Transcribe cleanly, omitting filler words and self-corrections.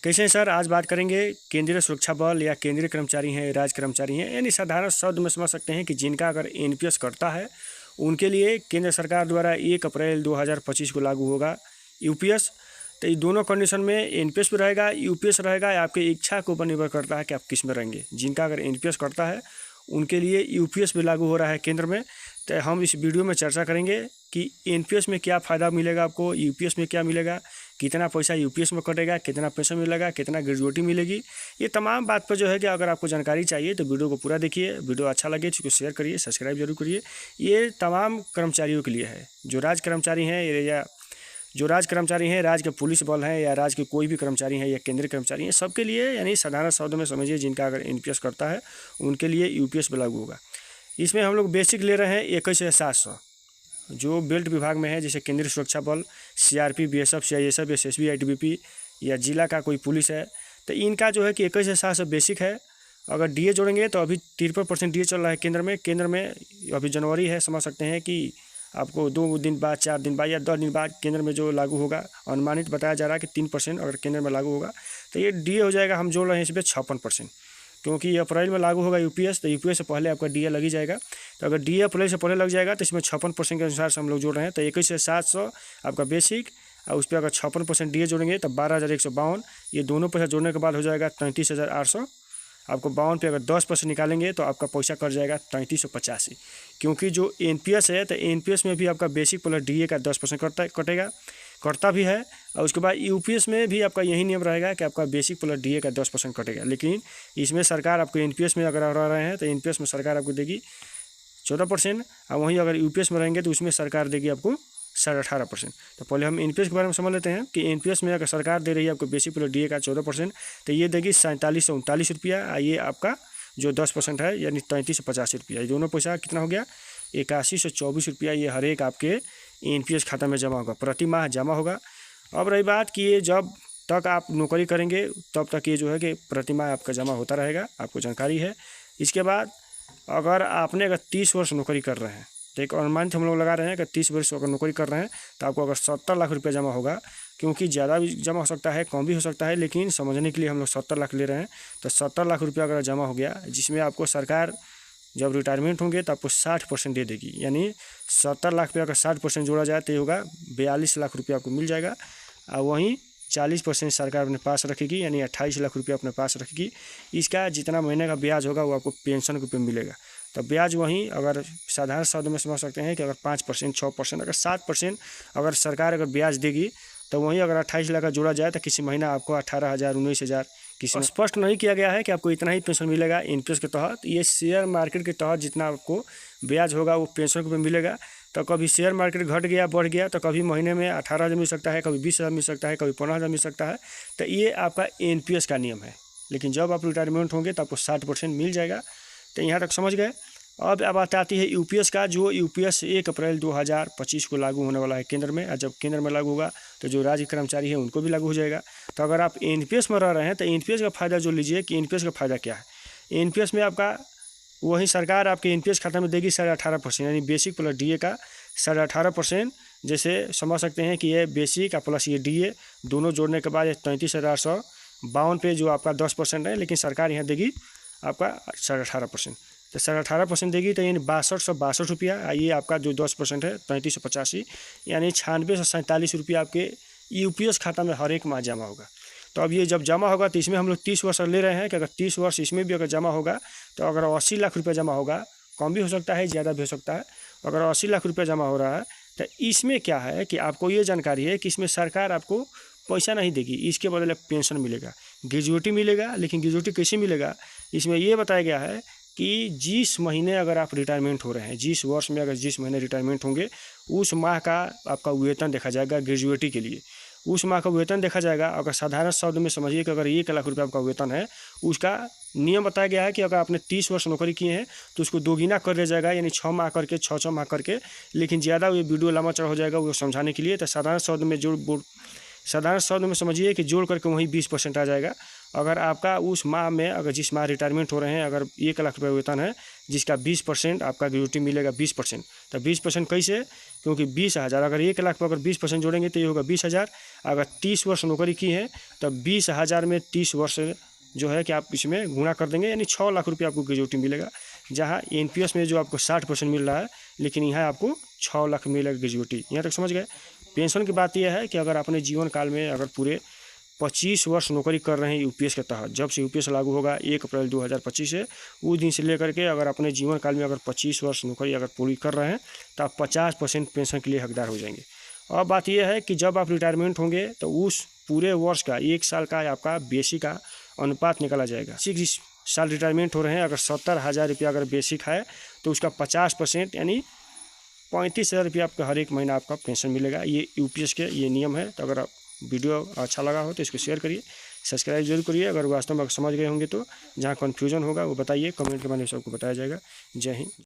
कैसे हैं सर? आज बात करेंगे केंद्रीय सुरक्षा बल या केंद्रीय कर्मचारी हैं, राज्य कर्मचारी हैं, यानी साधारण शब्द में समझ सकते हैं कि जिनका अगर एनपीएस कटता है उनके लिए केंद्र सरकार द्वारा 1 अप्रैल 2025 को लागू होगा यूपीएस। तो ये दोनों कंडीशन में एनपीएस भी रहेगा, यूपीएस रहेगा, या आपकी इच्छा के ऊपर निर्भर करता है कि आप किस में रहेंगे। जिनका अगर एनपीएस कटता है उनके लिए यूपीएस भी लागू हो रहा है केंद्र में। तो हम इस वीडियो में चर्चा करेंगे कि एनपीएस में क्या फ़ायदा मिलेगा आपको, यूपीएस में क्या मिलेगा, कितना पैसा यूपीएस में कटेगा, कितना पेंशन मिलेगा, कितना ग्रेजुएटी मिलेगी। ये तमाम बात पर जो है कि अगर आपको जानकारी चाहिए तो वीडियो को पूरा देखिए। वीडियो अच्छा लगे तो शेयर करिए, सब्सक्राइब जरूर करिए। ये तमाम कर्मचारियों के लिए है, जो राज्य कर्मचारी हैं या राज्य के पुलिस बल हैं या राज्य के कोई भी कर्मचारी हैं या केंद्रीय कर्मचारी हैं, सबके लिए। यानी साधारण शब्दों में समझिए, जिनका अगर एनपीएस करता है उनके लिए यूपीएस भी लागू होगा। इसमें हम लोग बेसिक ले रहे हैं 21,700 जो बेल्ट विभाग में है, जैसे केंद्रीय सुरक्षा बल, CRP, BSF, CISF, SSB, ITBP या जिला का कोई पुलिस है, तो इनका जो है कि 21,700 बेसिक है। अगर डीए जोड़ेंगे तो अभी 53% डीए चल रहा है केंद्र में अभी जनवरी है, समझ सकते हैं कि आपको 2 दिन बाद, 4 दिन बाद या 10 दिन बाद केंद्र में जो लागू होगा, अनुमानित बताया जा रहा है कि 3% अगर केंद्र में लागू होगा तो ये डीए हो जाएगा। हम जोड़ रहे हैं इस पर 56%, क्योंकि ये अप्रैल में लागू होगा यूपीएस, तो यूपीएस से पहले आपका डीए लग ही जाएगा। तो अगर डीए अप्रैल से पहले लग जाएगा तो इसमें 56% के अनुसार से हम लोग जोड़ रहे हैं। तो 21,700 आपका बेसिक, और उस पर अगर 56% डीए जोड़ेंगे तो 12,152। ये दोनों पैसा जोड़ने के बाद हो जाएगा 33,800। आपको 52 पे अगर 10% निकालेंगे तो आपका पैसा कट जाएगा 3385। क्योंकि जो एनपीएस है तो एनपीएस में भी आपका बेसिक प्लस डीए का 10% कटता भी है। और उसके बाद यूपीएस में भी आपका यही नियम रहेगा कि आपका बेसिक प्लस डीए का 10% कटेगा। लेकिन इसमें सरकार आपको एनपीएस में अगर रह रहे हैं तो एनपीएस में सरकार आपको देगी 14%, और वहीं अगर यूपीएस में रहेंगे तो उसमें सरकार देगी आपको 18.5%। तो पहले हम एनपीएस के बारे में समझ लेते हैं कि एनपीएस में अगर सरकार दे रही है आपको बेसिक प्लस डीए का 14%, तो ये देगी 4739 रुपया। ये आपका जो 10% है यानी 3385 रुपया। ये दोनों पैसा कितना हो गया? 8124 रुपया। ये हर एक आपके एनपीएस खाता में जमा होगा, प्रति माह जमा होगा। अब रही बात कि ये जब तक आप नौकरी करेंगे तब तक ये जो है कि प्रति माह आपका जमा होता रहेगा, आपको जानकारी है। इसके बाद अगर 30 वर्ष नौकरी कर रहे हैं तो एक अनुमानित हम लोग लगा रहे हैं कि 30 वर्ष अगर नौकरी कर रहे हैं तो आपको अगर 70 लाख रुपया जमा होगा, क्योंकि ज़्यादा भी जमा हो सकता है, कम भी हो सकता है, लेकिन समझने के लिए हम लोग 70 लाख ले रहे हैं। तो 70 लाख रुपया अगर जमा हो गया, जिसमें आपको सरकार जब रिटायरमेंट होंगे तो आपको 60% दे देगी। यानी 70 लाख पे अगर 60% जोड़ा जाए तो ये होगा 42 लाख रुपया आपको मिल जाएगा। और वहीं 40% सरकार अपने पास रखेगी, यानी 28 लाख रुपया अपने पास रखेगी। इसका जितना महीने का ब्याज होगा वो आपको पेंशन के रूप में मिलेगा। तो ब्याज वहीं अगर साधारण शब्द में समझ सकते हैं कि अगर 5%, 6%, अगर 7% अगर सरकार अगर ब्याज देगी तो वहीं अगर 28 लाख का जोड़ा जाए तो किसी महीना आपको 18,000, 19,000 किसी स्पष्ट नहीं किया गया है कि आपको इतना ही पेंशन मिलेगा एनपीएस के तहत। ये शेयर मार्केट के तहत जितना आपको ब्याज होगा वो पेंशन के रूप में मिलेगा। तो कभी शेयर मार्केट घट गया, बढ़ गया, तो कभी महीने में 18,000 मिल सकता है, कभी 20,000 मिल सकता है, कभी 15,000 मिल सकता है। तो ये आपका एनपीएस का नियम है। लेकिन जब आप रिटायरमेंट होंगे तो आपको 60% मिल जाएगा। तो यहाँ तक समझ गए। अब बात आती है यूपीएस का। जो यूपीएस 1 अप्रैल 2025 को लागू होने वाला है केंद्र में, और जब केंद्र में लागू होगा तो जो राज्य कर्मचारी है उनको भी लागू हो जाएगा। तो अगर आप एनपीएस में रह रहे हैं तो एनपीएस का फ़ायदा जो लीजिए कि एनपीएस का फ़ायदा क्या है। एनपीएस में आपका वही सरकार आपके एनपीएस खाता में देगी 18.5%, यानी बेसिक प्लस डीए का 18.5%। जैसे समझ सकते हैं कि ये बेसिक और प्लस ये डीए दोनों जोड़ने के बाद 33,852 पे जो आपका 10% है, लेकिन सरकार यहाँ देगी आपका 18.5%। तो 18.5% देगी, तो यानी 6262 रुपया। ये आपका जो 10% है 3385, यानी 96 से 47 रुपया आपके यूपीएस खाता में हर एक माह जमा होगा। तो अब ये जब जमा होगा तो इसमें हम लोग 30 वर्ष ले रहे हैं कि अगर 30 वर्ष इसमें भी अगर जमा होगा तो अगर 80 लाख रुपया जमा होगा, कम भी हो सकता है, ज़्यादा भी हो सकता है। अगर 80 लाख रुपया जमा हो रहा है तो इसमें क्या है कि आपको ये जानकारी है कि इसमें सरकार आपको पैसा नहीं देगी, इसके बदले पेंशन मिलेगा, ग्रेजुएटी मिलेगा। लेकिन ग्रेजुएटी कैसे मिलेगा, इसमें ये बताया गया है कि जिस महीने अगर आप रिटायरमेंट हो रहे हैं, जिस वर्ष में अगर जिस महीने रिटायरमेंट होंगे, उस माह का आपका वेतन देखा जाएगा ग्रेजुएटी के लिए। उस माह का वेतन देखा जाएगा। अगर साधारण शब्द में समझिए कि अगर 1 लाख रुपया आपका वेतन है, उसका नियम बताया गया है कि अगर आपने 30 वर्ष नौकरी किए हैं तो उसको दोगुना कर दिया जाएगा, यानी 6 माह करके, 6 माह करके। लेकिन ज़्यादा ये वीडियो लंबा चौड़ा हो जाएगा वो समझाने के लिए। तो साधारण शब्द में समझिए कि जोड़ करके वहीं 20% आ जाएगा। अगर आपका उस माह में अगर जिस माह रिटायरमेंट हो रहे हैं अगर 1 लाख रुपये वेतन है, जिसका 20% आपका ग्रेजुएटी मिलेगा 20%। तो 20% कैसे? क्योंकि 20,000 अगर 1 लाख पर अगर 20% जोड़ेंगे तो ये होगा 20,000। अगर 30 वर्ष नौकरी की है तब 20,000 में 30 वर्ष जो है कि आप इसमें गुणा कर देंगे, यानी 6 लाख रुपये आपको ग्रेजुएटी मिलेगा। जहाँ एनपीएस में जो आपको 60% मिल रहा है, लेकिन यहाँ आपको 6 लाख मिलेगा ग्रेजुएटी। यहाँ तक समझ गए। पेंशन की बात यह है कि अगर अपने जीवन काल में अगर पूरे 25 वर्ष नौकरी कर रहे हैं यूपीएस के तहत, जब से यूपीएस लागू होगा 1 अप्रैल 2025 से, उस दिन से लेकर के अगर अपने जीवन काल में अगर 25 वर्ष नौकरी अगर पूरी कर रहे हैं तो आप 50% पेंशन के लिए हकदार हो जाएंगे। अब बात यह है कि जब आप रिटायरमेंट होंगे तो उस पूरे वर्ष का 1 साल का आपका बेसिक का अनुपात निकाला जाएगा। 6 साल रिटायरमेंट हो रहे हैं, अगर 70,000 रुपया अगर बेसिक है तो उसका 50% यानी 35,000 रुपया आपका हर एक महीना आपका पेंशन मिलेगा। ये यूपीएस के ये नियम है। तो अगर आप वीडियो अच्छा लगा हो तो इसको शेयर करिए, सब्सक्राइब जरूर करिए। अगर वास्तव में समझ गए होंगे तो जहाँ कन्फ्यूजन होगा वो बताइए, कमेंट के माध्यम से आपको बताया जाएगा। जय हिंद।